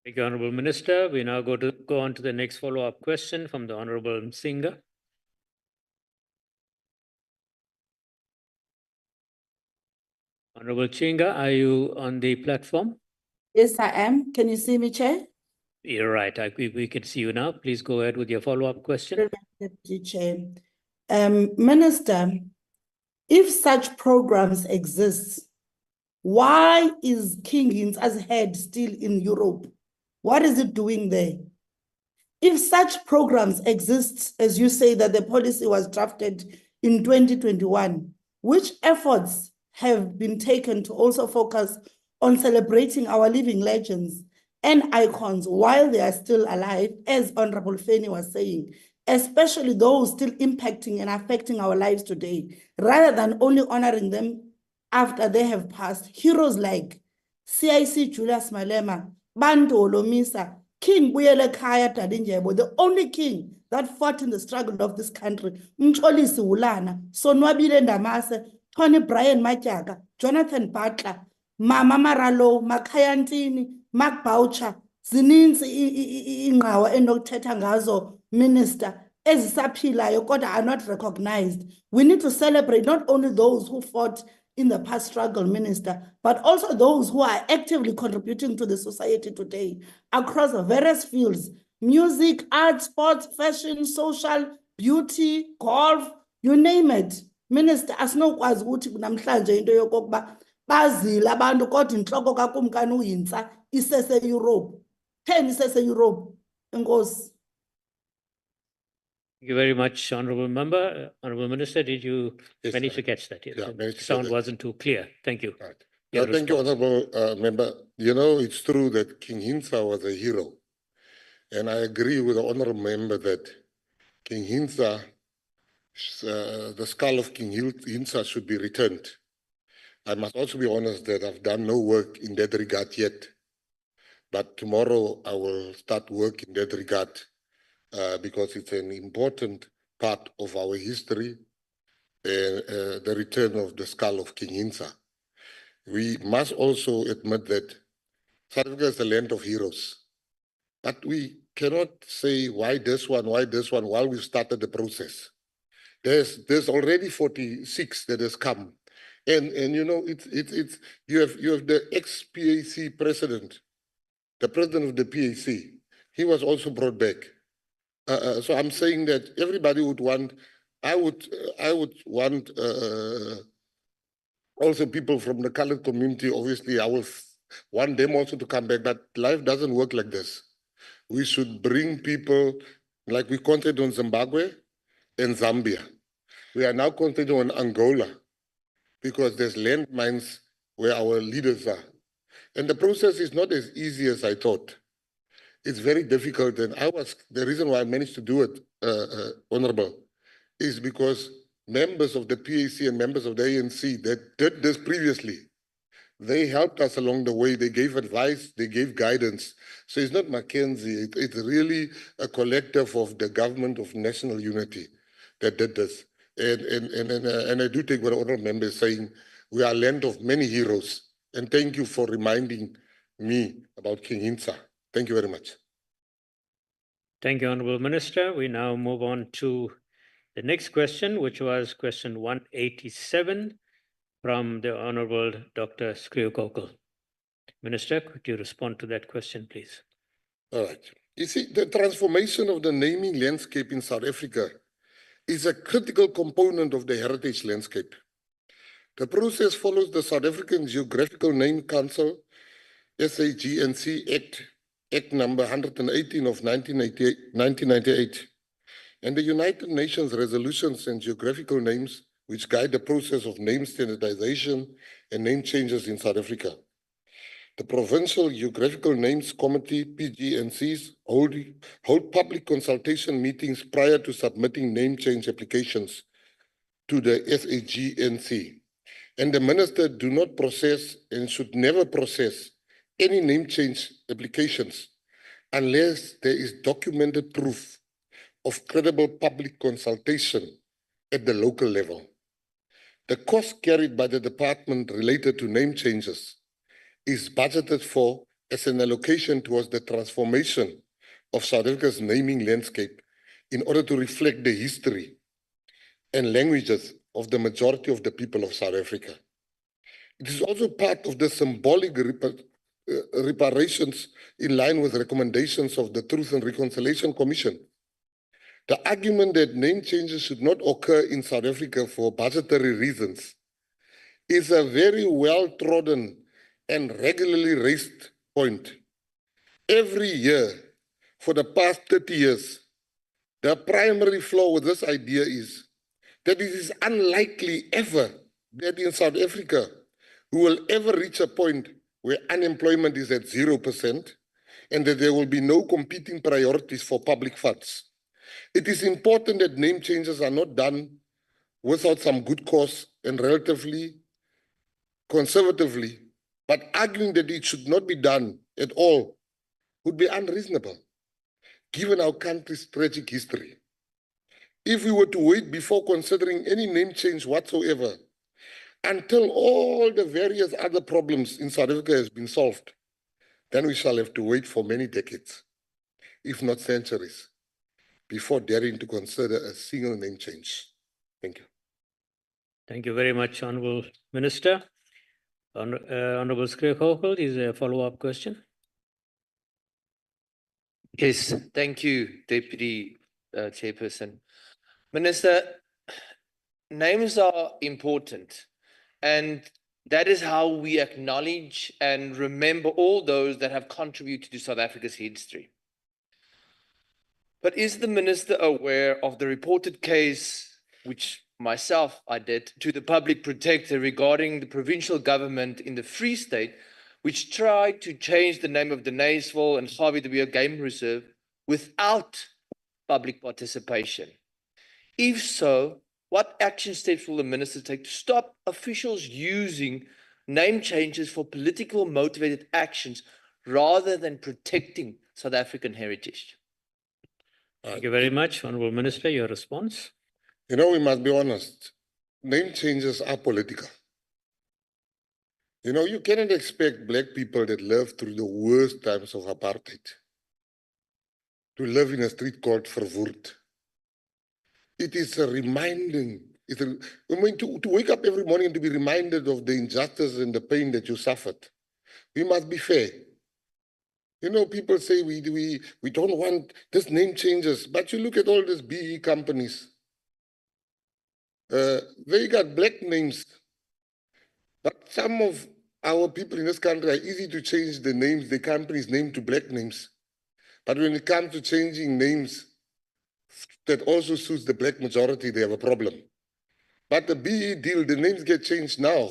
Thank you, Honorable Minister. We now go on to the next follow-up question from the Honorable Msinga. Honorable Chinga, are you on the platform? Yes, I am. Can you see me, Chair? You're right. We can see you now. Please go ahead with your follow-up question. Deputy Chair. Minister, if such programs exist, why is King Hintsa's head still in Europe? What is it doing there? If such programs exist, as you say that the policy was drafted in 2021, which efforts have been taken to also focus on celebrating our living legends and icons while they are still alive, as Honorable Feni was saying, especially those still impacting and affecting our lives today, rather than only honoring them after they have passed? Heroes like CIC Julius Malema, Bantu Olomisa, King Buyele Khaya Dalindyebo, the only king that fought in the struggle of this country, Mxolisi Wulana, Sonwabile Ndamase, Tony Brian Matyaka, Jonathan Butler, Mama Maralo, Makhaya Ntini, Mark Boucher, zininzi inqawa endokuthetha ngazo, Minister, ezisaphilayo kodwa are not recognized. We need to celebrate not only those who fought in the past struggle, Minister, but also those who are actively contributing to the society today across various fields: music, art, sports, fashion, social, beauty, golf, you name it. Minister, asinokwazi ukuthi namhlanje into yokokuba bazile abantu kodwa inhloko kakumkani uHintsa isese-Europe. Theni isese-Europe? Enkosi. Thank you very much, Honorable Member. Honorable Minister, did you Yes, manage to catch that? yeah, The sound wasn't too clear. Thank you. Right. Your Thank you, response. Honorable Member. You know, it's true that King Hintsa was a hero. And I agree with the Honorable Member that King Hintsa, the skull of King Hintsa should be returned. I must also be honest that I've done no work in that regard yet. But tomorrow I will start work in that regard because it's an important part of our history, the return of the skull of King Hintsa. We must also admit that South Africa is the land of heroes. But we cannot say why this one while we started the process. There's already 46 that has come. And you know, you have the ex-PAC president, the president of the PAC. He was also brought back. So I'm saying that everybody would want, I would want also people from the colored community. Obviously, I will want them also to come back, but life doesn't work like this. We should bring people, like we concentrate on Zimbabwe and Zambia. We are now concentrating on Angola because there's landmines where our leaders are. And the process is not as easy as I thought. It's very difficult. And the reason why I managed to do it, Honorable, is because members of the PAC and members of the ANC that did this previously, they helped us along the way. They gave advice, they gave guidance. So it's not Mackenzie, it's really a collective of the government of national unity that did this. And I do take what the honorable member is saying. We are a land of many heroes. And thank you for reminding me about King Hintsa. Thank you very much. Thank you, Honorable Minister. We now move on to the next question, which was question 187 from the Honorable Dr. Skriokokal. Minister, could you respond to that question, please? All right. You see, the transformation of the naming landscape in South Africa is a critical component of the heritage landscape. The process follows the South African Geographical Name Council, SAGNC Act number 118 of 1998, and the United Nations resolutions and geographical names which guide the process of name standardization and name changes in South Africa. The Provincial Geographical Names Committee, PGNCs, hold public consultation meetings prior to submitting name change applications to the SAGNC. And the minister do not process and should never process any name change applications unless there is documented proof of credible public consultation at the local level. The cost carried by the department related to name changes is budgeted for as an allocation towards the transformation of South Africa's naming landscape in order to reflect the history and languages of the majority of the people of South Africa. It is also part of the symbolic reparations in line with recommendations of the Truth and Reconciliation Commission. The argument that name changes should not occur in South Africa for budgetary reasons is a very well-trodden and regularly raised point. Every year, for the past 30 years, the primary flaw with this idea is that it is unlikely ever that in South Africa we will ever reach a point where unemployment is at 0% and that there will be no competing priorities for public funds. It is important that name changes are not done without some good cause and relatively conservatively, but arguing that it should not be done at all would be unreasonable, given our country's tragic history. If we were to wait before considering any name change whatsoever, until all the various other problems in South Africa has been solved, then we shall have to wait for many decades, if not centuries, before daring to consider a single name change. Thank you. Thank you very much, Honorable Minister. Honorable Skripal, is a follow-up question? Yes, thank you, Deputy Chairperson. Minister, names are important, and that is how we acknowledge and remember all those that have contributed to South Africa's history. But is the Minister aware of the reported case, which myself I did, to the Public Protector regarding the provincial government in the Free State, which tried to change the name of the Naisville and Gawie de Beer Game Reserve without public participation? If so, what action steps will the Minister take to stop officials using name changes for political motivated actions rather than protecting South African heritage? Thank you very much. Honorable Minister, your response. You know, we must be honest. Name changes are political. You know, you cannot expect Black people that lived through the worst times of apartheid to live in a street called Verwoerd. It is a reminding, to wake up every morning and to be reminded of the injustice and the pain that you suffered. We must be fair. You know, people say we don't want this name changes, but you look at all these BE companies. They got Black names, but some of our people in this country are easy to change the names, the company's name to Black names. But when it comes to changing names that also suits the Black majority, they have a problem. But the BE deal, the names get changed now.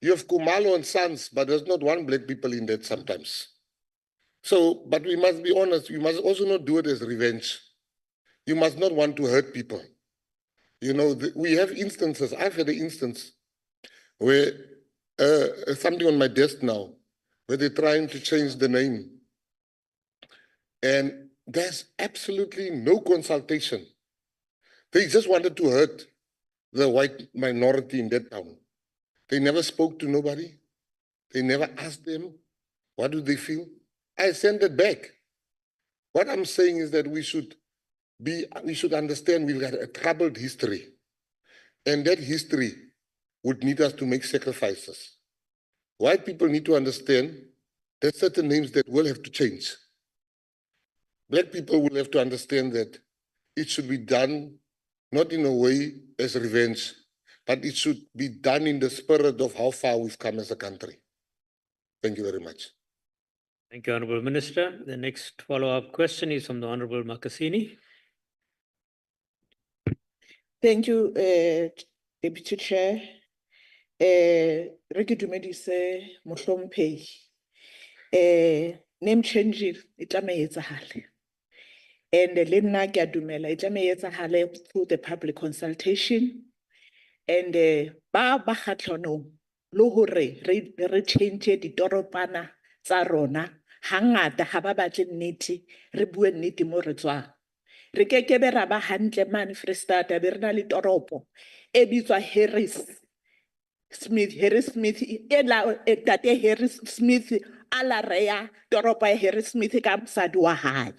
You have Kumalo and Sons, but there's not one Black people in that sometimes. So, but we must be honest, we must also not do it as revenge. You must not want to hurt people. You know, we have instances, I've had an instance where something on my desk now, where they're trying to change the name. And there's absolutely no consultation. They just wanted to hurt the white minority in that town. They never spoke to nobody. They never asked them, what do they feel? I sent it back. What I'm saying is that we should understand we've got a troubled history. And that history would need us to make sacrifices. White people need to understand there's certain names that will have to change. Black people will have to understand that it should be done not in a way as revenge, but it should be done in the spirit of how far we've come as a country. Thank you very much. Thank you, Honorable Minister. The next follow-up question is from the Honorable Makasini. Thank you, Deputy Chair. Re ke dumedise mohlomphehi. Name change e tlameha etsahale. And le nna ke a dumela e tlameha etsahale through the public consultation. And ba kgatlhanong le hore re change ditoropana tsa rona hangata ha ba batle nnete re bue nnete mo re tswang. Re kekebe ra ba hantle mane Freestata be re na le toropo e bitswa Harris Smith Tate Harris Smith a la rea toropo ya Harrismith ka mosadi wa hae.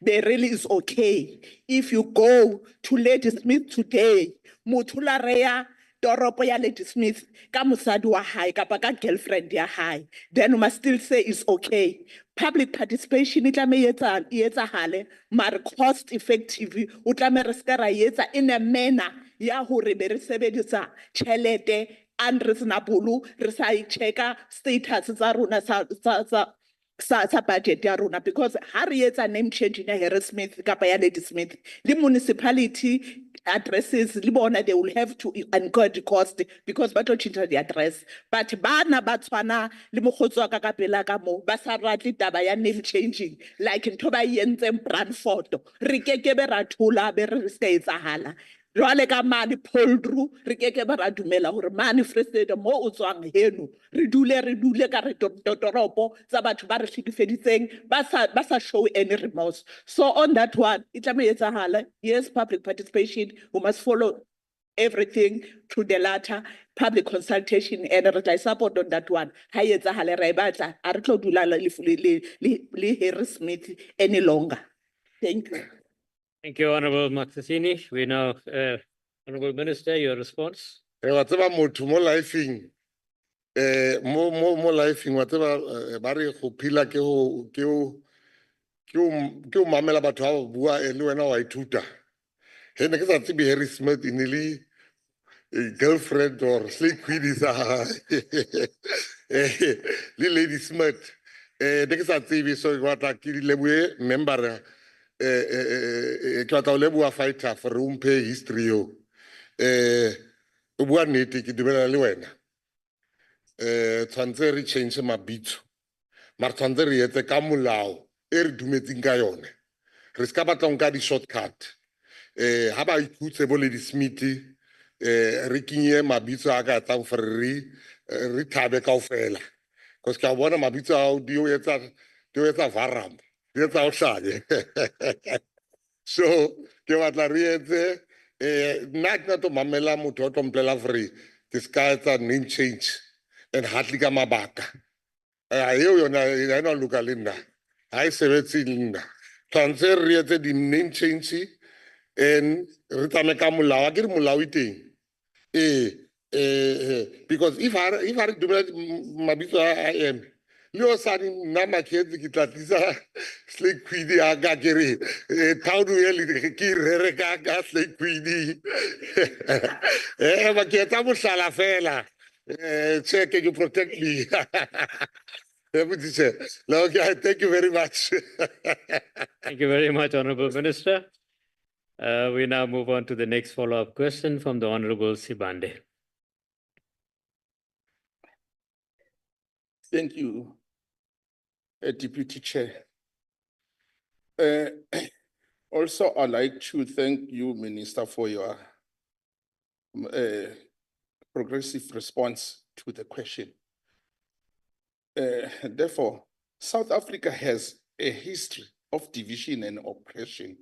There really is okay. If you go to Ladysmith today, motho la rea toropo ya Ladysmith ka mosadi wa hae kapa ka girlfriend ya hae, then we must still say it's okay. Public participation e tlameha e etsahale, mare cost effective o tlameha re ska ra etsa in a manner ya hore be re sebedisa tjhelete unreasonable, re sa i-checka status tsa rona sa budget ya rona, because ha re etsa name change ya Harrismith kapa ya Ladysmith, the municipality addresses le bona they will have to incur the cost because ba tlo change the address. But bana ba tshwana le mokgotsi wa ka ka pela ka mo ba sa ratle taba ya name changing like ntho ba e entseng Brandfort, re kekebe ra thola be re ska etsahala. Jwale ka mane Poldru re keke ba ra dumela hore mane Free State mo o tswang heno re dule ka re toropo tsa batho ba re hlekefeditseng ba sa show any remorse. So on that one it tlameha etsahala. Yes, public participation, we must follow everything to the latter, public consultation, and re tla support on that one. Ha e etsahale ra e batla a re tlo dula le Harrismith any longer. Thank you. Thank you, Honorable Matasini. We now, Honorable Minister, your response. Wa tseba motho mo lifeng mo lifeng wa tseba ba re go phila ke o mamela batho ba bua le wena wa ithuta he ne ke sa tsebe Harrismith e ne le girlfriend or slave queen sa le Ladysmith ne ke sa tsebe so wa tla ke leboe member ke batla o leboa fighter for umpe history yo o bua nnete ke dumela le wena tshwantse re change mabitso mara tshwantse re etse ka molao e re dumetseng ka yone re ska batla nka di shortcut ha ba ikhutse bo Ladysmith re kinye mabitso a ka tsang for re thabe kaofela because ka bona mabitso a di o etsa varam di etsa o hlale so ke batla re etse nna ke na to mamela motho o tlo mplela free ke ska etsa name change and hardly ka mabaka eo yona e no loka le nna ha e sebetse le nna tshwantse re etse di name change and re tsame ka molao ke re molao iteng because if I dumela mabitso a eme le o sa nna maketse ke tla tlisa slave queen ya ka ke re town e ke rere ka slave queen ba ke etsa mohlala fela check you protect me. Okay, thank you very much. Thank you very much, Honorable Minister. We now move on to the next follow-up question from the Honorable Sibande. Thank you, Deputy Chair. Also, I'd like to thank you, Minister, for your progressive response to the question. Therefore, South Africa has a history of division and oppression.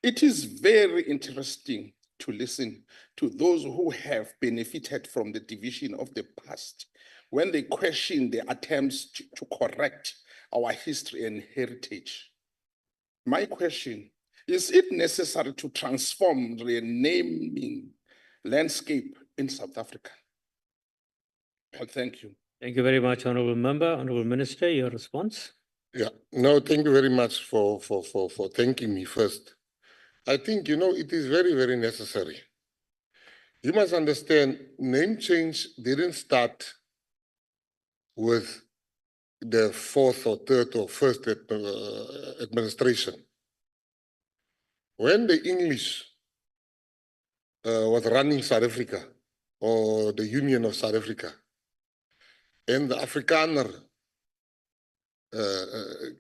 It is very interesting to listen to those who have benefited from the division of the past when they question the attempts to correct our history and heritage. My question, is it necessary to transform the renaming landscape in South Africa? Well, thank you. Thank you very much, Honorable Member. Honorable Minister, your response. Yeah, no, thank you very much for thanking me first. I think, it is very, very necessary. You must understand, name change didn't start with the fourth or third or first administration. When the English was running South Africa, or the Union of South Africa, and the Afrikaner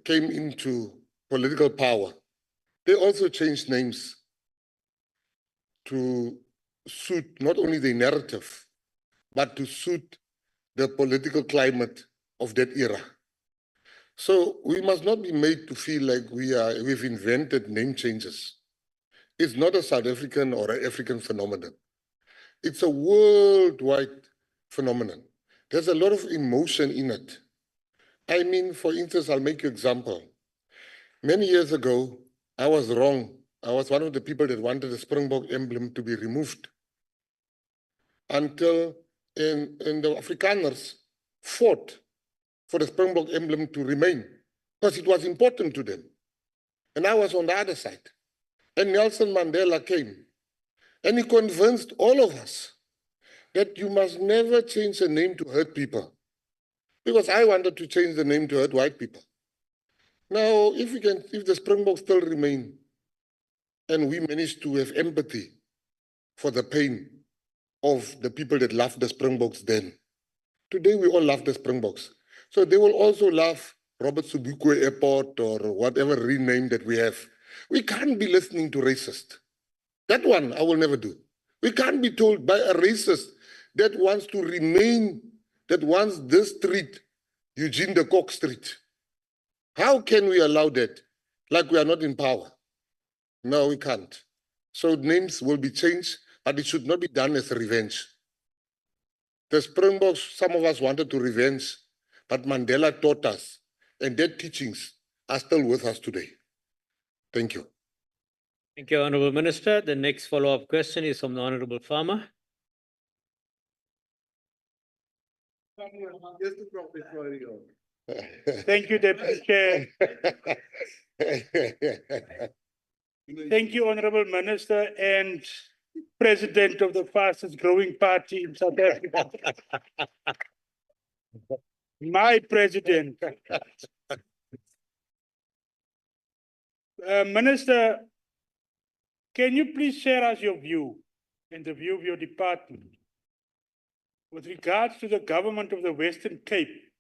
came into political power, they also changed names to suit not only the narrative, but to suit the political climate of that era. So we must not be made to feel like we've invented name changes. It's not a South African or an African phenomenon. It's a worldwide phenomenon. There's a lot of emotion in it. I mean, for instance, I'll make you an example. Many years ago, I was wrong. I was one of the people that wanted the Springbok emblem to be removed. Until the Afrikaners fought for the Springbok emblem to remain, because it was important to them. And I was on the other side. And Nelson Mandela came, and he convinced all of us that you must never change the name to hurt people. Because I wanted to change the name to hurt white people. Now, if the Springboks still remain, and we manage to have empathy for the pain of the people that loved the Springboks then, today we all love the Springboks. So they will also love Robert Sobukwe Airport or whatever rename that we have. We can't be listening to racists. That one I will never do. We can't be told by a racist that wants to remain, that wants this street, Eugene de Kock Street. How can we allow that? Like we are not in power. No, we can't. So names will be changed, but it should not be done as revenge. The Springboks, some of us wanted to revenge, but Mandela taught us, and their teachings are still with us today. Thank you. Thank you, Honorable Minister. The next follow-up question is from the Honorable Farmer. Thank you, Deputy Chair. Thank you, Honorable Minister and President of the fastest growing party in South Africa. My president. Minister, can you please share us your view and the view of your department with regards to the government of the Western Cape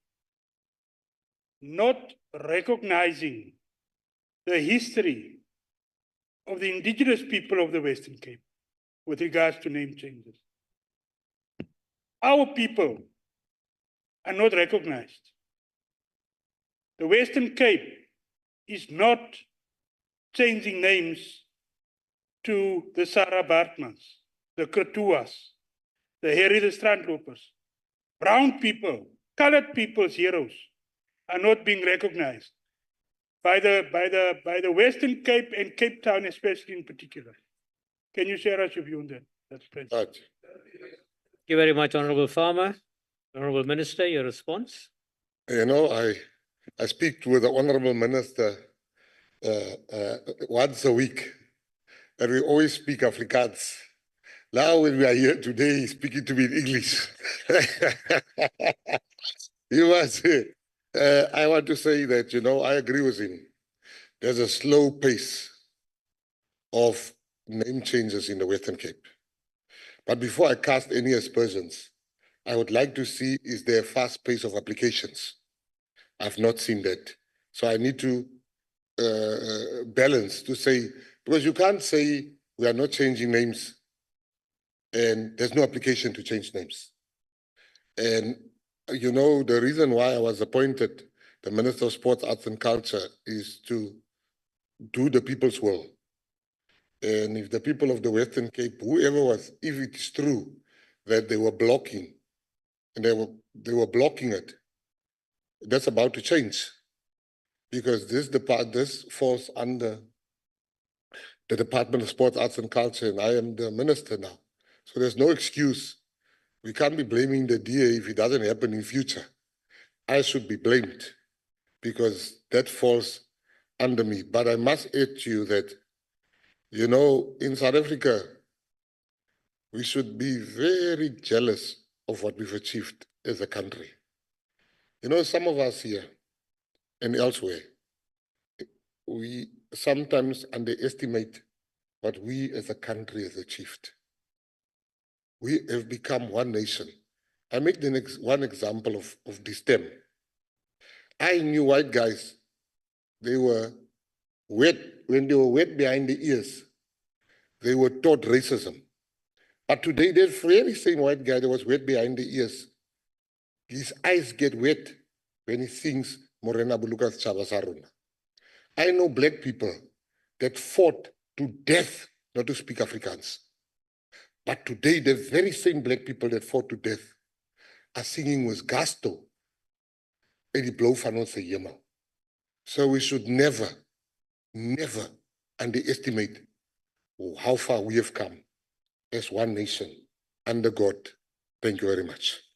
not recognizing the history of the indigenous people of the Western Cape with regards to name changes? Our people are not recognized. The Western Cape is not changing names to the Sarah Bartmans, the Kratuas, the Harry the Strandlopers. Brown people, colored people's heroes are not being recognized by the Western Cape and Cape Town, especially in particular. Can you share us your view on that? That's President. Right. Thank you very much, Honorable Farmer. Honorable Minister, your response. You know, I speak with the Honorable Minister once a week, and we always speak Afrikaans. Now when we are here today, he's speaking to me in English. You must I want to say that, you know, I agree with him. There's a slow pace of name changes in the Western Cape. But before I cast any aspersions, I would like to see, is there a fast pace of applications? I've not seen that. So I need to balance to say, because you can't say we are not changing names and there's no application to change names. And you know, the reason why I was appointed the Minister of Sports, Arts and Culture is to do the people's will. And if the people of the Western Cape, whoever was, if it is true that they were blocking, and they were blocking it, that's about to change. Because this falls under the Department of Sports, Arts and Culture, and I am the minister now. So there's no excuse. We can't be blaming the DA if it doesn't happen in future. I should be blamed because that falls under me. But I must add to you that, you know, in South Africa, we should be very jealous of what we've achieved as a country. You know, some of us here and elsewhere, we sometimes underestimate what we as a country have achieved. We have become one nation. I make one example of this term. I knew white guys, they were wet, when they were wet behind the ears, they were taught racism. But today, that very same white guy that was wet behind the ears, his eyes get wet when he sings Morena Bulukas Chabasaruna. I know black people that fought to death not to speak Afrikaans. But today, the very same black people that fought to death are singing with gusto uit die blou van ons hemel. So we should never underestimate how far we have come as one nation under God. Thank you very much.